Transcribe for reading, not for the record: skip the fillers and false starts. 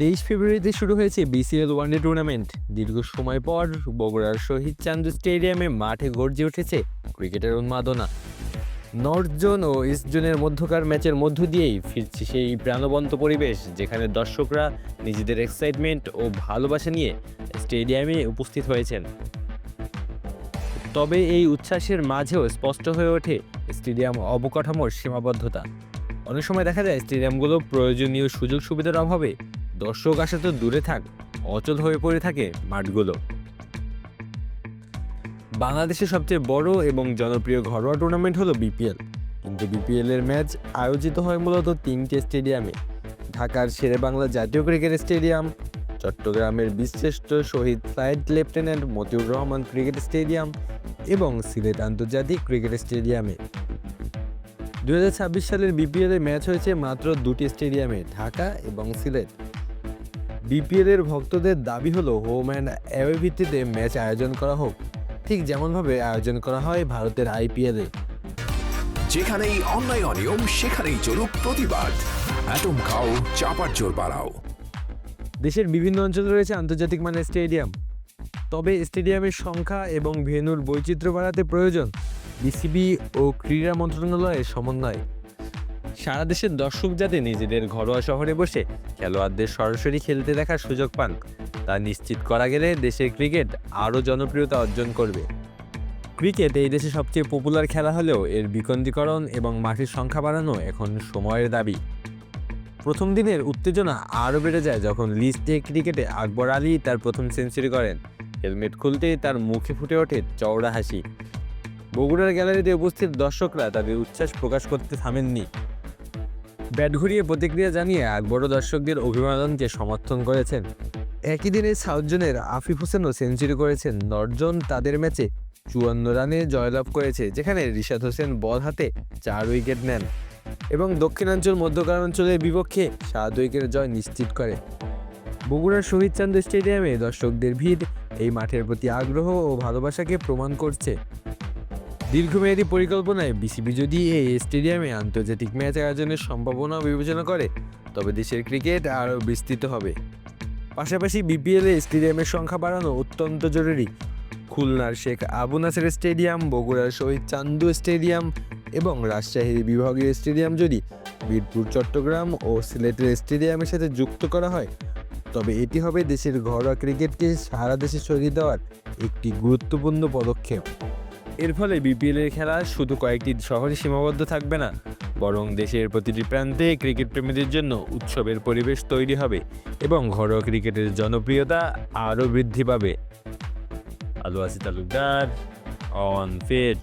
23 ফেব্রুয়ারিতে শুরু হয়েছে বিসিএল ওয়ানডে টুর্নামেন্ট। দীর্ঘ সময় পর বগুড়ার শহীদ চান্দু স্টেডিয়ামে মাঠে গর্জে উঠেছে ক্রিকেটের উন্মাদনা। নর্থ জোন ও ইস্ট জোনের মধ্যকার ম্যাচের মধ্য দিয়েই ফিরছে সেই প্রাণবন্ত পরিবেশ, যেখানে দর্শকরা নিজেদের এক্সাইটমেন্ট ও ভালোবাসা নিয়ে স্টেডিয়ামে উপস্থিত হয়েছেন। তবে এই উচ্ছ্বাসের মাঝেও স্পষ্ট হয়ে ওঠে স্টেডিয়াম অবকাঠামোর সীমাবদ্ধতা। অনেক সময় দেখা যায় স্টেডিয়ামগুলো প্রয়োজনীয় সুযোগ সুবিধার অভাবে দর্শক আসা তো দূরে থাক, অচল হয়ে পড়ে থাকে মাঠগুলো। বাংলাদেশের সবচেয়ে বড় এবং জনপ্রিয় ঘরোয়া টুর্নামেন্ট হলো বিপিএল, কিন্তু বিপিএলের ম্যাচ আয়োজিত হয় মূলত 3টে স্টেডিয়ামে: ঢাকার শেরেবাংলা জাতীয় ক্রিকেট স্টেডিয়াম, চট্টগ্রামের বীরশ্রেষ্ঠ শহীদ flight lieutenant Motiur Rahman cricket stadium এবং সিলেট আন্তর্জাতিক ক্রিকেট স্টেডিয়ামে। 2026 সালের বিপিএলের ম্যাচ হয়েছে মাত্র 2টি স্টেডিয়ামে, ঢাকা এবং সিলেট। বিপিএলের ভক্তদের দাবি হলো হোম অ্যান্ড অ্যাওয়ে ভিত্তিতে ম্যাচ আয়োজন করা হোক, ঠিক যেমনভাবে আয়োজন করা হয় ভারতের আইপিএলে। যেখানেই অন্যায় অনিয়ম সেখানেই চলুক প্রতিবাদ। অ্যাটম খাও, চাপার জোর বাড়াও। দেশের বিভিন্ন অঞ্চলে রয়েছে আন্তর্জাতিক মানের স্টেডিয়াম, তবে স্টেডিয়ামের সংখ্যা এবং ভেন্যুর বৈচিত্র্য বাড়াতে প্রয়োজন বিসিবি ও ক্রীড়া মন্ত্রণালয়ের সমন্বয়। সারা দেশের দর্শক যাতে নিজেদের ঘরোয়া শহরে বসে খেলোয়াড়দের সরাসরি খেলতে দেখার সুযোগ পান, তা নিশ্চিত করা গেলে দেশের ক্রিকেট আরও জনপ্রিয়তা অর্জন করবে। ক্রিকেট এই দেশে সবচেয়ে পপুলার খেলা হলেও এর বিকেন্দ্রীকরণ এবং মাঠের সংখ্যা বাড়ানো এখন সময়ের দাবি। প্রথম দিনের উত্তেজনা আরও বেড়ে যায় যখন লিস্টে ক্রিকেটে আকবর আলী তার প্রথম সেঞ্চুরি করেন। হেলমেট খুলতেই তার মুখে ফুটে ওঠে চওড়া হাসি। বগুড়ার গ্যালারিতে উপস্থিত দর্শকরা তাদের উচ্ছ্বাস প্রকাশ করতে থামেননি। ব্যাট ঘুরিয়ে প্রতিক্রিয়া জানিয়ে আকবরও দর্শকদের অভিবাদনকে সমর্থন করেছেন। একই দিনে সাউথ জোনের আফিফ হোসেনও সেঞ্চুরি করেছেন। নর্থ জোন তাদের ম্যাচে 54 রানে জয়লাভ করেছে, যেখানে রিশাদ হোসেন বল হাতে 4 উইকেট নেন এবং দক্ষিণাঞ্চল মধ্যকার অঞ্চলের বিপক্ষে 7 উইকেট জয় নিশ্চিত করে। বগুড়ার শহীদ চান্দু স্টেডিয়ামে দর্শকদের ভিড় এই মাঠের প্রতি আগ্রহ ও ভালোবাসাকে প্রমাণ করছে। দীর্ঘমেয়াদী পরিকল্পনায় বিসিবি যদি এই স্টেডিয়ামে আন্তর্জাতিক ম্যাচ আয়োজনের সম্ভাবনা বিবেচনা করে, তবে দেশের ক্রিকেট আরও বিস্তৃত হবে। পাশাপাশি বিপিএলে স্টেডিয়ামের সংখ্যা বাড়ানো অত্যন্ত জরুরি। খুলনার শেখ আবু নাসের স্টেডিয়াম, বগুড়ার শহীদ চান্দু স্টেডিয়াম এবং রাজশাহীর বিভাগীয় স্টেডিয়াম যদি বীরপুর, চট্টগ্রাম ও সিলেটের স্টেডিয়ামের সাথে যুক্ত করা হয়, তবে এটি হবে দেশের ঘরোয়া ক্রিকেটকে সারা দেশে ছড়িয়ে দেওয়ার একটি গুরুত্বপূর্ণ পদক্ষেপ। এর ফলে বিপিএলের খেলা শুধু কয়েকটি শহরে সীমাবদ্ধ থাকবে না, বরং দেশের প্রতিটি প্রান্তে ক্রিকেট প্রেমীদের জন্য উৎসবের পরিবেশ তৈরি হবে এবং ঘরোয়া ক্রিকেটের জনপ্রিয়তা আরও বৃদ্ধি পাবে। আলু আসি তালুকদার, অন ফিট।